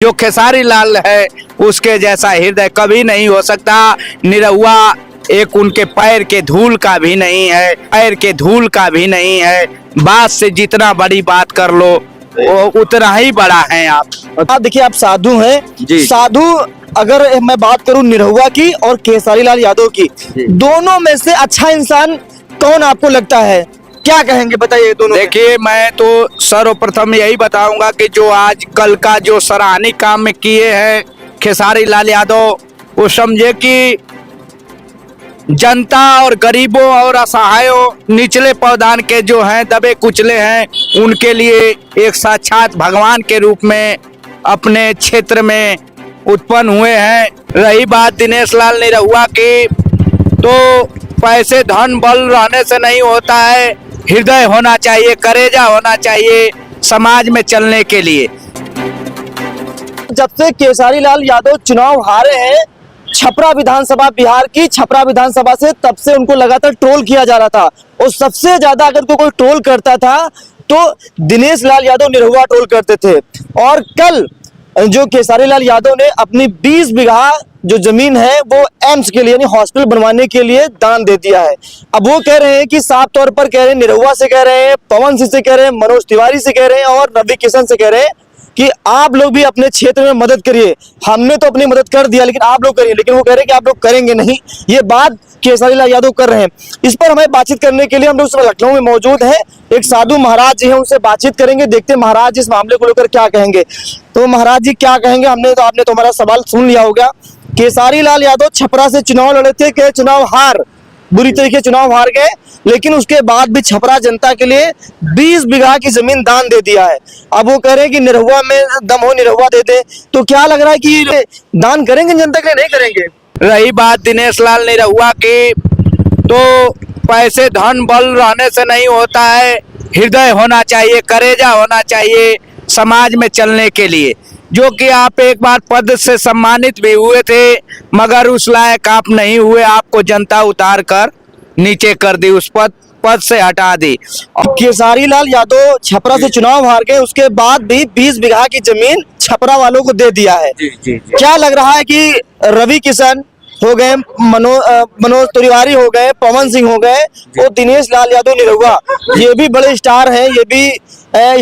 जो खेसारी लाल है उसके जैसा हृदय कभी नहीं हो सकता। निरहुआ एक उनके पैर के धूल का भी नहीं है, पैर के धूल का भी नहीं है। बात से जितना बड़ी बात कर लो वो उतना ही बड़ा है। आप देखिए, आप साधु हैं जी। साधु अगर मैं बात करूं निरहुआ की और खेसारी लाल यादव की, दोनों में से अच्छा इंसान कौन आपको लगता है? क्या कहेंगे, बताइए दोनों। देखिए, मैं तो सर्वप्रथम यही बताऊंगा कि जो आज कल का जो सराहनीय काम में किए हैं खेसारी लाल यादव, वो समझे कि जनता और गरीबों और असहायों निचले पावदान के जो हैं दबे कुचले हैं, उनके लिए एक साक्षात भगवान के रूप में अपने क्षेत्र में उत्पन्न हुए हैं। रही बात दिनेश लाल निरहुआ की, तो पैसे धन बल रहने से नहीं होता है, हृदय होना चाहिए, करेजा होना चाहिए समाज में चलने के लिए। जब से खेसारी लाल यादव चुनाव हारे हैं छपरा विधानसभा, बिहार की छपरा विधानसभा से, तब से उनको लगातार ट्रोल किया जा रहा था। और सबसे ज्यादा अगर कोई ट्रोल करता था तो दिनेश लाल यादव निरहुआ ट्रोल करते थे। और कल जो खेसारी लाल यादव ने अपनी 20 बीघा जो जमीन है वो एम्स के लिए यानी हॉस्पिटल बनवाने के लिए दान दे दिया है। अब वो कह रहे हैं कि साफ तौर पर कह रहे हैं, निरहुआ से कह रहे हैं, पवन सिंह से कह रहे हैं, मनोज तिवारी से कह रहे हैं और रवि किशन से कह रहे हैं कि आप लोग भी अपने क्षेत्र में मदद करिए। हमने तो अपनी मदद कर दिया, लेकिन आप लोग करिए। लेकिन वो कह रहे हैं कि आप लोग करेंगे नहीं। ये बात खेसारी लाल यादव कर रहे हैं। इस पर हमें बातचीत करने के लिए हम लोग लखनऊ में मौजूद हैं। एक साधु महाराज जी हैं, उनसे बातचीत करेंगे, देखते हैं महाराज जी इस मामले को लेकर क्या कहेंगे। तो महाराज जी क्या कहेंगे? आपने तो हमारा सवाल सुन लिया होगा। खेसारी लाल यादव छपरा से चुनाव लड़े थे कि चुनाव हार, बुरी तरीके चुनाव हार गए, लेकिन उसके बाद भी छपरा जनता के लिए 20 बीघा की जमीन दान दे दिया है। अब वो कह रहे हैं कि निरहुआ में दम हो, निरहुआ दे दे। तो क्या लग रहा है कि दान करेंगे जनता के लिए, नहीं करेंगे? रही बात दिनेश लाल निरहुआ की, तो पैसे धन बल रहने से नहीं होता है, हृदय होना चाहिए, करेजा होना चाहिए समाज में चलने के लिए। जो कि आप एक बार पद से सम्मानित भी हुए थे, मगर उस लायक आप नहीं हुए, आपको जनता उतार कर नीचे कर दी, उस पद से हटा दी। खेसारी लाल यादव छपरा से चुनाव हार गए, उसके बाद भी 20 बीघा की जमीन छपरा वालों को दे दिया है। क्या लग रहा है कि रवि किशन हो गए, मनोज तिवारी हो गए, पवन सिंह हो गए और दिनेश लाल यादव निरहुआ, ये भी बड़े स्टार हैं, ये भी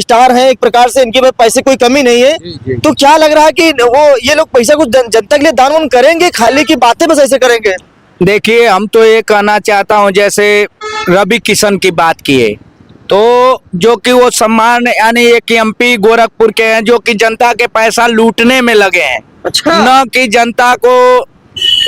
स्टार हैं एक प्रकार से, इनके पास पैसे कोई कमी नहीं है। तो क्या लग रहा है कि ये लोग पैसा कुछ जनता के लिए दान वान करेंगे, खाली की बातें बस ऐसे करेंगे? देखिए, हम तो ये कहना चाहता हूँ, जैसे रवि किशन की बात किए, तो जो कि वो सम्मान यानी एक एमपी गोरखपुर के हैं, जो कि जनता के पैसा लूटने में लगे हैं। अच्छा। न कि जनता को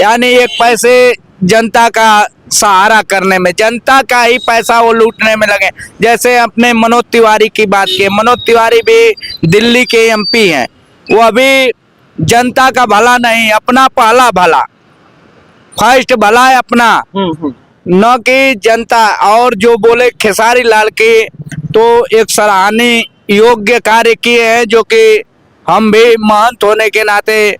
यानी एक पैसे जनता का सहारा करने में, जनता का ही पैसा वो लूटने में लगे। जैसे अपने मनोज तिवारी की बात की, मनोज तिवारी भी दिल्ली के एमपी हैं, वो अभी जनता का भला नहीं, अपना पहला भला, फर्स्ट भला है अपना, न कि जनता। और जो बोले खेसारी लाल के, तो एक सराहनीय योग्य कार्य किए हैं, जो कि हम भी महंत होने के नाते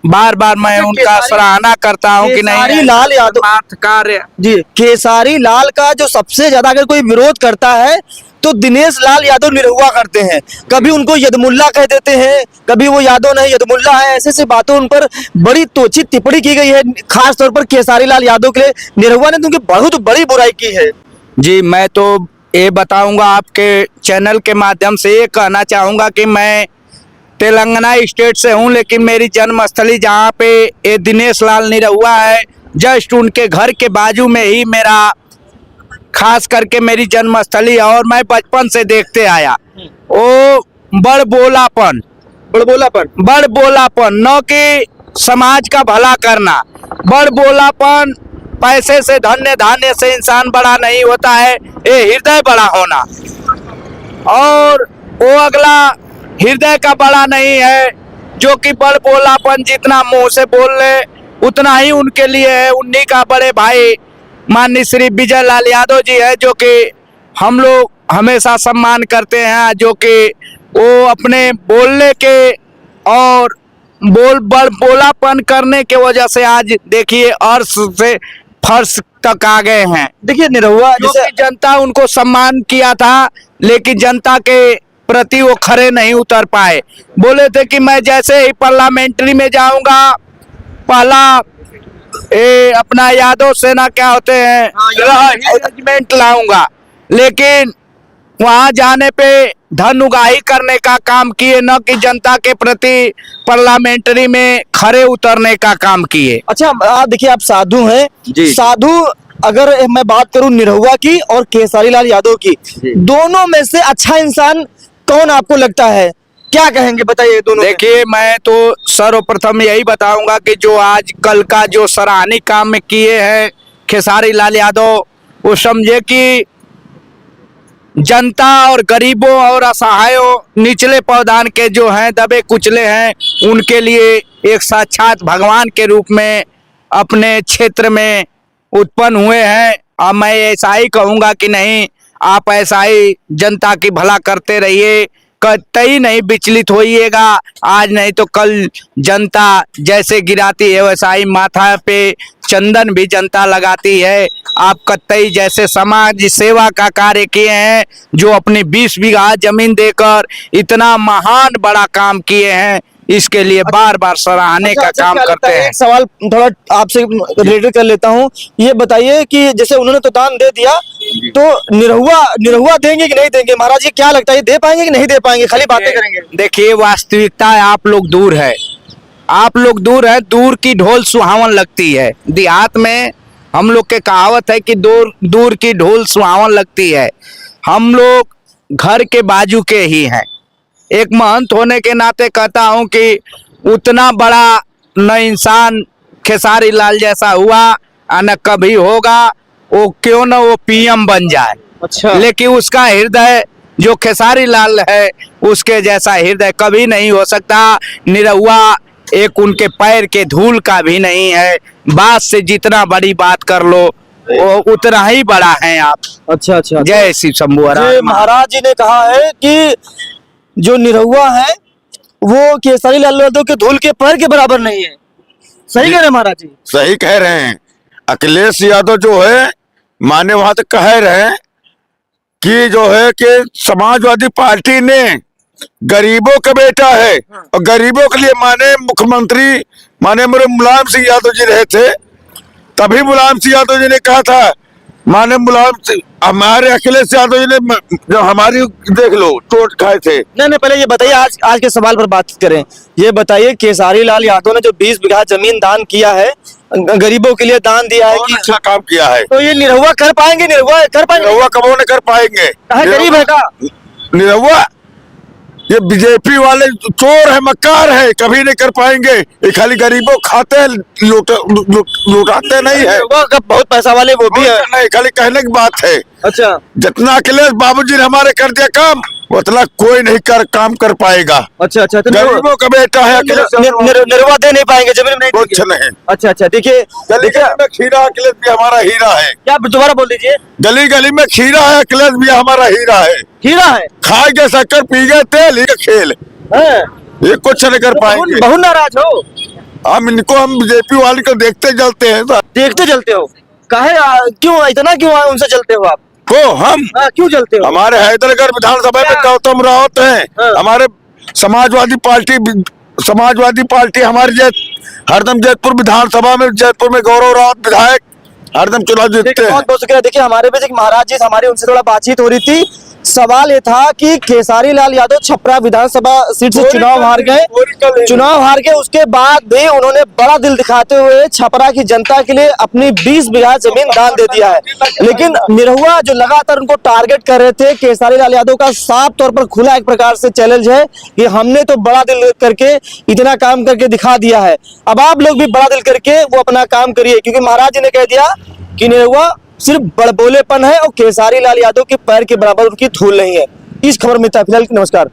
बार बार मैं उनका सराहना करता हूं कि नहीं, खेसारी लाल यादव कार्य जी। खेसारी लाल का जो सबसे ज्यादा अगर कोई विरोध करता है तो दिनेश लाल यादव निरहुआ करते हैं। कभी उनको यदमुल्ला कह देते हैं, कभी वो यादव नहीं यदमुल्ला है, ऐसे ऐसे बातों उन पर बड़ी तोचित टिप्पणी की गई है, खास तौर पर खेसारी लाल यादव के लिए। निरहुआ ने तो उनकी बहुत बड़ी बुराई की है। जी, मैं तो ये बताऊंगा, आपके चैनल के माध्यम से ये कहना चाहूंगा कि मैं तेलंगाना स्टेट से हूं, लेकिन मेरी जन्मस्थली जहां पे ये दिनेश लाल निरहुआ है, जस्ट उनके घर के बाजू में ही मेरा खास करके मेरी जन्मस्थली, और मैं बचपन से देखते आया वो बड़ बोलापन, न कि समाज का भला करना, बड़ बोलापन। पैसे से धन्य धान्य से इंसान बड़ा नहीं होता है, ये हृदय बड़ा होना। और वो अगला हृदय का बड़ा नहीं है, जो कि बड़ बोलापन जितना मुंह से बोल ले उतना ही उनके लिए है। उन्हीं का बड़े भाई माननीय श्री विजय लाल यादव जी है, जो कि हम लोग हमेशा सम्मान करते हैं, जो कि वो अपने बोलने के और बड़ बोलापन करने के वजह से आज देखिए अर्श से फर्श तक आ गए हैं। देखिए, निरहुआ जैसे जनता उनको सम्मान किया था, लेकिन जनता के प्रति वो खरे नहीं उतर पाए। बोले थे कि मैं जैसे ही पार्लियामेंट्री में जाऊंगा पहला अपना यादव सेना क्या होते हैं रेजिमेंट लाऊंगा, लेकिन वहां जाने पे धन उगाही करने का काम किए, न कि जनता के प्रति पार्लियामेंट्री में खरे उतरने का काम किए। अच्छा आप देखिए, आप साधु हैं जी। साधु अगर मैं बात करूं निरहुआ की और केसारी लाल यादव की, दोनों में से अच्छा इंसान कौन आपको लगता है? क्या कहेंगे बताइए दोनों में। देखिए, मैं तो सर्वप्रथम यही बताऊंगा कि जो आज कल का जो सराहनीय काम में किए हैं खेसारी लाल यादव, वो समझे कि जनता और गरीबों और असहायों निचले पावदान के जो हैं दबे कुचले हैं, उनके लिए एक साक्षात भगवान के रूप में अपने क्षेत्र में उत्पन्न हुए हैं। और मैं ऐसा ही कहूँगा कि नहीं, आप ऐसा ही जनता की भला करते रहिए, कतई नहीं विचलित होइएगा। आज नहीं तो कल जनता जैसे गिराती है वैसा ही माथा पे चंदन भी जनता लगाती है। आप कतई जैसे समाज सेवा का कार्य किए हैं, जो अपनी 20 बीघा जमीन देकर इतना महान बड़ा काम किए हैं, इसके लिए बार बार सराहने का काम क्या लगता करते है? हैं। एक सवाल थोड़ा आपसे रिलेटेड कर लेता हूँ, ये बताइए कि जैसे उन्होंने तो दान दे दिया, तो निरहुआ देंगे कि नहीं देंगे? महाराज जी क्या लगता है, दे पाएंगे कि नहीं दे पाएंगे, खाली बातें करेंगे? देखिए, वास्तविकता है, आप लोग दूर है, आप लोग दूर है, दूर की ढोल सुहावन लगती है। देहात में हम लोग के कहावत है कि दूर की ढोल सुहावन लगती है। हम लोग घर के बाजू के ही हैं। एक महंत होने के नाते कहता हूं कि उतना बड़ा न इंसान खेसारी लाल जैसा हुआ न कभी होगा, वो क्यों न वो पीएम बन जाए। अच्छा, लेकिन उसका हृदय जो खेसारी लाल है, उसके जैसा हृदय कभी नहीं हो सकता। निरहुआ एक उनके पैर के धूल का भी नहीं है। बात से जितना बड़ी बात कर लो वो उतना ही बड़ा है आप। अच्छा अच्छा। जय शिव शंभू ये हरा। महाराज जी ने कहा है कि जो निरहुआ है वो केसरी लाल यादव के धूल के पैर के बराबर नहीं है। सही कह रहे हैं महाराज जी? सही कह रहे हैं। अखिलेश यादव जो है, माने वहां तक कह रहे हैं कि जो है कि समाजवादी पार्टी ने गरीबों का बेटा है, और गरीबों के लिए माने मुख्यमंत्री माने मेरे मुलायम सिंह यादव जी रहे थे, तभी मुलायम सिंह यादव जी ने कहा था, माने हमारे अखिलेश यादव जी ने जो हमारी देख लो चोट खाए थे। नहीं, पहले ये बताइए, आज के सवाल पर बात करें। ये बताइए, केसारी लाल यादव ने जो 20 बीघा जमीन दान किया है, गरीबों के लिए दान दिया है, बहुत कि अच्छा काम किया है। तो ये निरहुआ कर पाएंगे? निरहुआ कर पाएंगे? निरहुआ कबो न कर पाएंगे। गरीब है का? निरहुआ ये बीजेपी वाले चोर है, मक्कार है, कभी नहीं कर पाएंगे। ये खाली गरीबों खाते हैं, लुटाते नहीं है। निरहुआ का बहुत पैसा वाले वो भी है। नहीं, खाली कहने की बात है। अच्छा, जितना अखिलेश बाबूजी ने हमारे कर दिया काम, उतना कोई नहीं काम कर पाएगा। अच्छा अच्छा। तो गरीबों का बेटा है अखिलेश। निरहुआ दे नहीं पाएंगे, जमीन नहीं कुछ देंगे। नहीं। अच्छा अच्छा। देखिए गली गली में खीरा, अखिलेश भी हमारा हीरा है। क्या, दोबारा बोल दीजिए। गली गली में खीरा है, अखिलेश भी हमारा हीरा है। हीरा है? खाए के शक्कर पी गए तेल, ये खेल ये कुछ नहीं कर पाएंगे। बहुत नाराज हो? हम बीजेपी वाले को देखते जलते हैं सर। देखते जलते हो? काहे, क्यों इतना क्यों उनसे जलते हो आप? को हम क्यों जलते हो? हमारे हैदरगढ़ विधानसभा में गौतम रावत हैं, हमारे समाजवादी पार्टी हमारे हरदम जयपुर विधानसभा में, जयपुर में गौरव रावत विधायक हरदम चुनाव जीतते हैं। बहुत बहुत शुक्रिया। देखिए, हमारे बीच एक महाराज जी, हमारी उनसे थोड़ा बातचीत हो रही थी। सवाल ये था कि केसारी लाल यादव छपरा विधानसभा सीट से चुनाव हार गए। उसके बाद भी उन्होंने बड़ा दिल दिखाते हुए छपरा की जनता के लिए अपनी 20 बीघा जमीन दान दे दिया है। लेकिन निरहुआ जो लगातार उनको टारगेट कर रहे थे, केसारी लाल यादव का साफ तौर पर खुला एक प्रकार से चैलेंज है कि हमने तो बड़ा दिल करके इतना काम करके दिखा दिया है, अब आप लोग भी बड़ा दिल करके वो अपना काम करिए। क्योंकि महाराज जी ने कह दिया कि निरहुआ सिर्फ बड़बोलेपन है और केसारी लाल यादव के पैर के बराबर उनकी धूल नहीं है। इस खबर में था फिलहाल। नमस्कार।